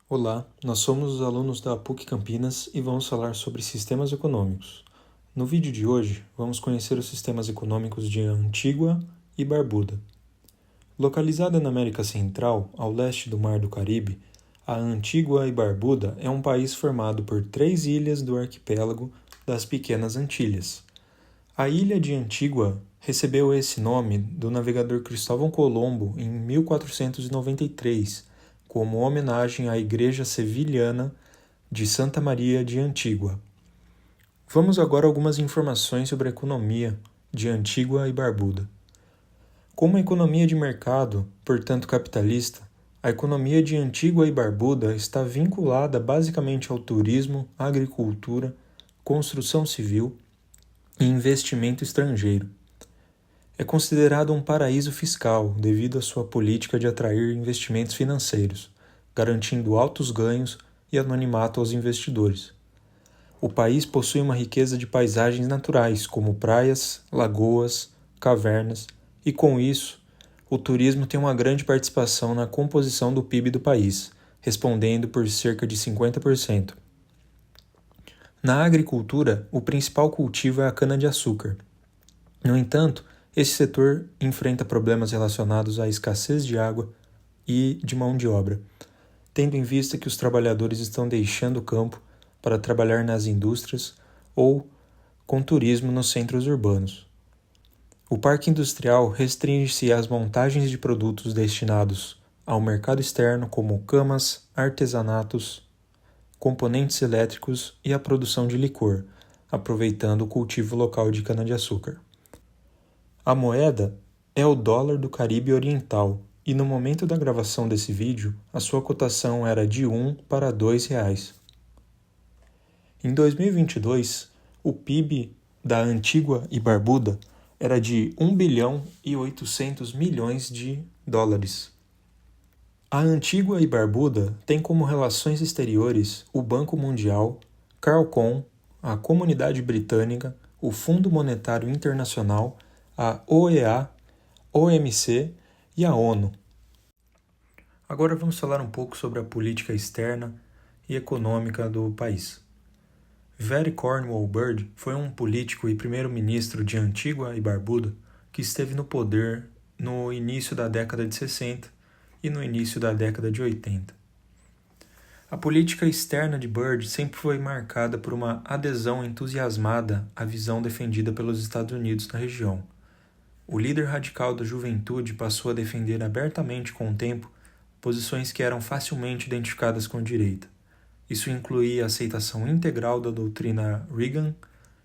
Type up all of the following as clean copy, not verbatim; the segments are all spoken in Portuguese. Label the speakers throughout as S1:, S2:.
S1: Olá, nós somos os alunos da PUC Campinas e vamos falar sobre sistemas econômicos. No vídeo de hoje, vamos conhecer os sistemas econômicos de Antígua e Barbuda. Localizada na América Central, ao leste do Mar do Caribe, a Antígua e Barbuda é um país formado por 3 ilhas do arquipélago das Pequenas Antilhas. A ilha de Antígua recebeu esse nome do navegador Cristóvão Colombo em 1493, como homenagem à Igreja Sevilhana de Santa Maria de Antígua. Vamos agora a algumas informações sobre a economia de Antígua e Barbuda. Como uma economia de mercado, portanto capitalista, a economia de Antígua e Barbuda está vinculada basicamente ao turismo, agricultura, construção civil e investimento estrangeiro. É considerado um paraíso fiscal devido à sua política de atrair investimentos financeiros, garantindo altos ganhos e anonimato aos investidores. O país possui uma riqueza de paisagens naturais, como praias, lagoas, cavernas, e com isso, o turismo tem uma grande participação na composição do PIB do país, respondendo por cerca de 50%. Na agricultura, o principal cultivo é a cana-de-açúcar. No entanto, esse setor enfrenta problemas relacionados à escassez de água e de mão de obra, tendo em vista que os trabalhadores estão deixando o campo para trabalhar nas indústrias ou com turismo nos centros urbanos. O parque industrial restringe-se às montagens de produtos destinados ao mercado externo, como camas, artesanatos, componentes elétricos e a produção de licor, aproveitando o cultivo local de cana-de-açúcar. A moeda é o dólar do Caribe Oriental e no momento da gravação desse vídeo, a sua cotação era de 1 para 2 reais. Em 2022, o PIB da Antígua e Barbuda era de 1 bilhão e 800 milhões de dólares. A Antígua e Barbuda tem como relações exteriores o Banco Mundial, Carlcom, a Comunidade Britânica, o Fundo Monetário Internacional, a OEA, OMC e a ONU. Agora vamos falar um pouco sobre a política externa e econômica do país. Very Cornwall Bird foi um político e primeiro-ministro de Antígua e Barbuda que esteve no poder no início da década de 60 e no início da década de 80. A política externa de Bird sempre foi marcada por uma adesão entusiasmada à visão defendida pelos Estados Unidos na região. O líder radical da juventude passou a defender abertamente com o tempo posições que eram facilmente identificadas com a direita. Isso incluía a aceitação integral da doutrina Reagan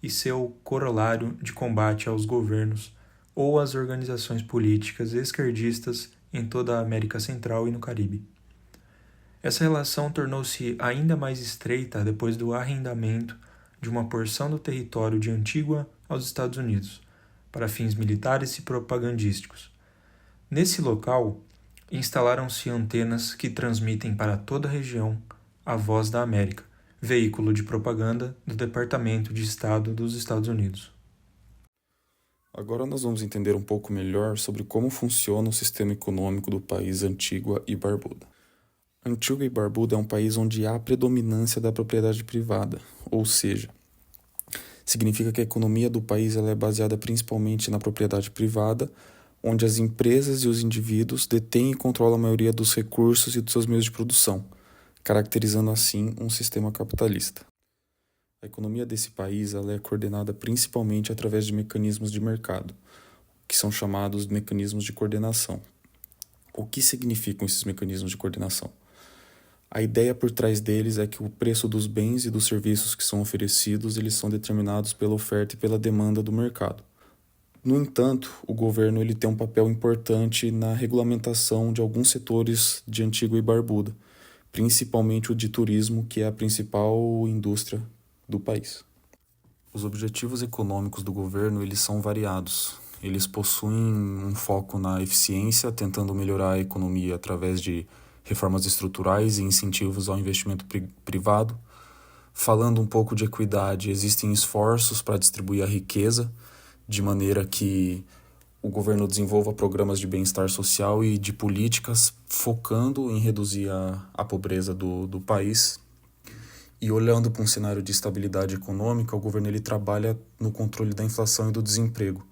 S1: e seu corolário de combate aos governos ou às organizações políticas esquerdistas em toda a América Central e no Caribe. Essa relação tornou-se ainda mais estreita depois do arrendamento de uma porção do território de Antígua aos Estados Unidos, para fins militares e propagandísticos. Nesse local, instalaram-se antenas que transmitem para toda a região a Voz da América, veículo de propaganda do Departamento de Estado dos Estados Unidos.
S2: Agora nós vamos entender um pouco melhor sobre como funciona o sistema econômico do país Antígua e Barbuda. Antígua e Barbuda é um país onde há predominância da propriedade privada, ou seja, significa que a economia do país ela é baseada principalmente na propriedade privada, onde as empresas e os indivíduos detêm e controlam a maioria dos recursos e dos seus meios de produção, caracterizando assim um sistema capitalista. A economia desse país ela é coordenada principalmente através de mecanismos de mercado, que são chamados de mecanismos de coordenação. O que significam esses mecanismos de coordenação? A ideia por trás deles é que o preço dos bens e dos serviços que são oferecidos eles são determinados pela oferta e pela demanda do mercado. No entanto, o governo ele tem um papel importante na regulamentação de alguns setores de Antígua e Barbuda, principalmente o de turismo, que é a principal indústria do país. Os objetivos econômicos do governo eles são variados. Eles possuem um foco na eficiência, tentando melhorar a economia através de reformas estruturais e incentivos ao investimento privado. Falando um pouco de equidade, existem esforços para distribuir a riqueza, de maneira que o governo desenvolva programas de bem-estar social e de políticas focando em reduzir a pobreza do país. E olhando para um cenário de estabilidade econômica, o governo ele trabalha no controle da inflação e do desemprego,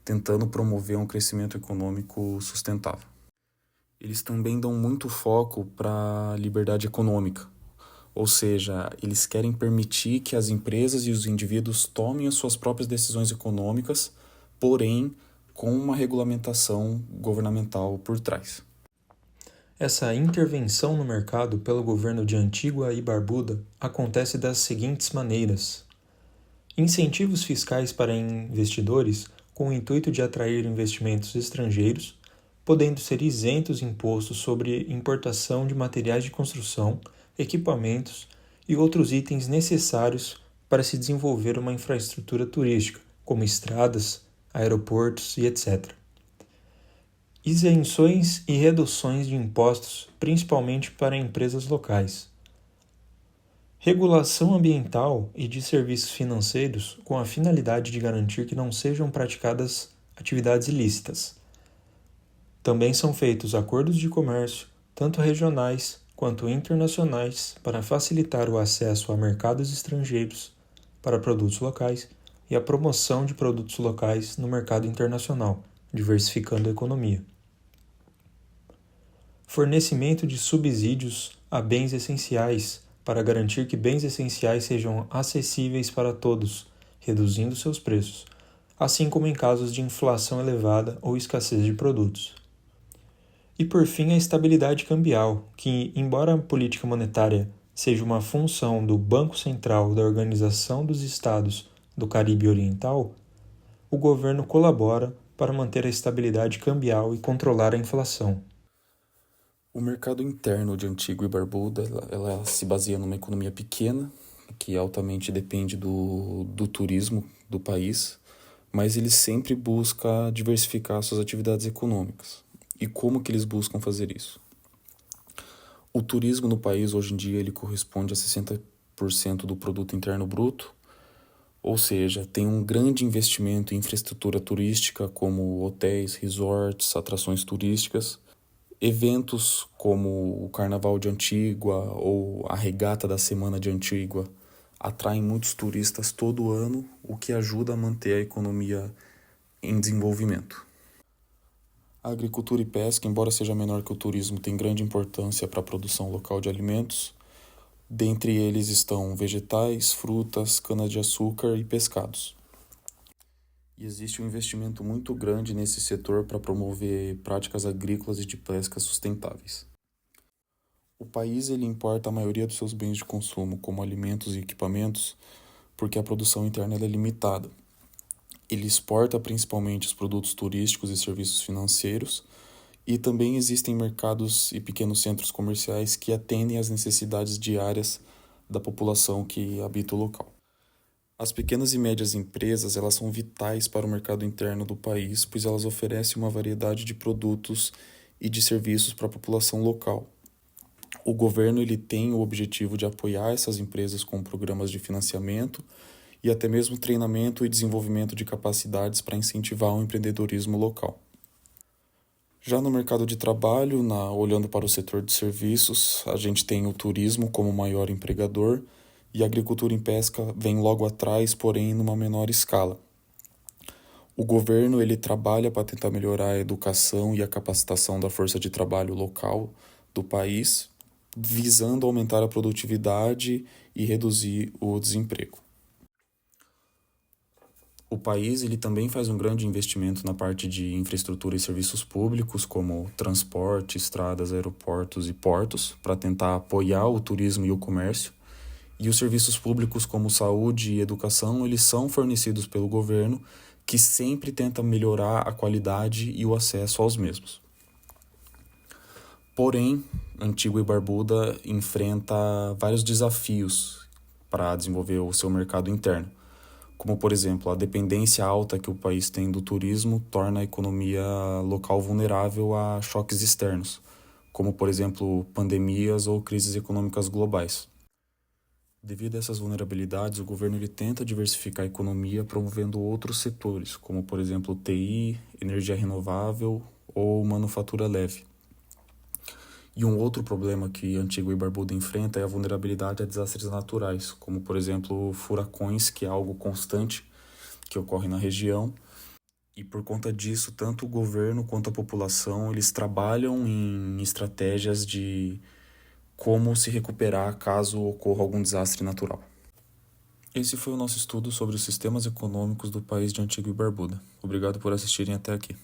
S2: tentando promover um crescimento econômico sustentável. Eles também dão muito foco para a liberdade econômica, ou seja, eles querem permitir que as empresas e os indivíduos tomem as suas próprias decisões econômicas, porém com uma regulamentação governamental por trás.
S1: Essa intervenção no mercado pelo governo de Antígua e Barbuda acontece das seguintes maneiras: incentivos fiscais para investidores com o intuito de atrair investimentos estrangeiros, podendo ser isentos de impostos sobre importação de materiais de construção, equipamentos e outros itens necessários para se desenvolver uma infraestrutura turística, como estradas, aeroportos e etc. Isenções e reduções de impostos, principalmente para empresas locais. Regulação ambiental e de serviços financeiros com a finalidade de garantir que não sejam praticadas atividades ilícitas. Também são feitos acordos de comércio, tanto regionais quanto internacionais, para facilitar o acesso a mercados estrangeiros para produtos locais e a promoção de produtos locais no mercado internacional, diversificando a economia. Fornecimento de subsídios a bens essenciais para garantir que bens essenciais sejam acessíveis para todos, reduzindo seus preços, assim como em casos de inflação elevada ou escassez de produtos. E por fim, a estabilidade cambial, que, embora a política monetária seja uma função do Banco Central da Organização dos Estados do Caribe Oriental, o governo colabora para manter a estabilidade cambial e controlar a inflação.
S2: O mercado interno de Antígua e Barbuda ela se baseia numa economia pequena, que altamente depende do turismo do país, mas ele sempre busca diversificar suas atividades econômicas. E como que eles buscam fazer isso? O turismo no país, hoje em dia, ele corresponde a 60% do produto interno bruto, ou seja, tem um grande investimento em infraestrutura turística, como hotéis, resorts, atrações turísticas. Eventos como o Carnaval de Antígua ou a Regata da Semana de Antígua atraem muitos turistas todo ano, o que ajuda a manter a economia em desenvolvimento. A agricultura e pesca, embora seja menor que o turismo, tem grande importância para a produção local de alimentos. Dentre eles estão vegetais, frutas, cana-de-açúcar e pescados. E existe um investimento muito grande nesse setor para promover práticas agrícolas e de pesca sustentáveis. O país ele importa a maioria dos seus bens de consumo, como alimentos e equipamentos, porque a produção interna é limitada. Ele exporta principalmente os produtos turísticos e serviços financeiros, e também existem mercados e pequenos centros comerciais que atendem às necessidades diárias da população que habita o local. As pequenas e médias empresas elas são vitais para o mercado interno do país, pois elas oferecem uma variedade de produtos e de serviços para a população local. O governo ele tem o objetivo de apoiar essas empresas com programas de financiamento e até mesmo treinamento e desenvolvimento de capacidades para incentivar o empreendedorismo local. Já no mercado de trabalho, olhando para o setor de serviços, a gente tem o turismo como maior empregador, e a agricultura e pesca vem logo atrás, porém numa menor escala. O governo ele trabalha para tentar melhorar a educação e a capacitação da força de trabalho local do país, visando aumentar a produtividade e reduzir o desemprego. O país ele também faz um grande investimento na parte de infraestrutura e serviços públicos, como transporte, estradas, aeroportos e portos, para tentar apoiar o turismo e o comércio. E os serviços públicos como saúde e educação, eles são fornecidos pelo governo, que sempre tenta melhorar a qualidade e o acesso aos mesmos. Porém, Antígua e Barbuda enfrenta vários desafios para desenvolver o seu mercado interno, como, por exemplo, a dependência alta que o país tem do turismo torna a economia local vulnerável a choques externos, como, por exemplo, pandemias ou crises econômicas globais. Devido a essas vulnerabilidades, o governo ele tenta diversificar a economia promovendo outros setores, como por exemplo TI, energia renovável ou manufatura leve. E um outro problema que Antigua e Barbuda enfrenta é a vulnerabilidade a desastres naturais, como por exemplo furacões, que é algo constante que ocorre na região. E por conta disso, tanto o governo quanto a população, eles trabalham em estratégias de como se recuperar caso ocorra algum desastre natural. Esse foi o nosso estudo sobre os sistemas econômicos do país de Antigua e Barbuda. Obrigado por assistirem até aqui.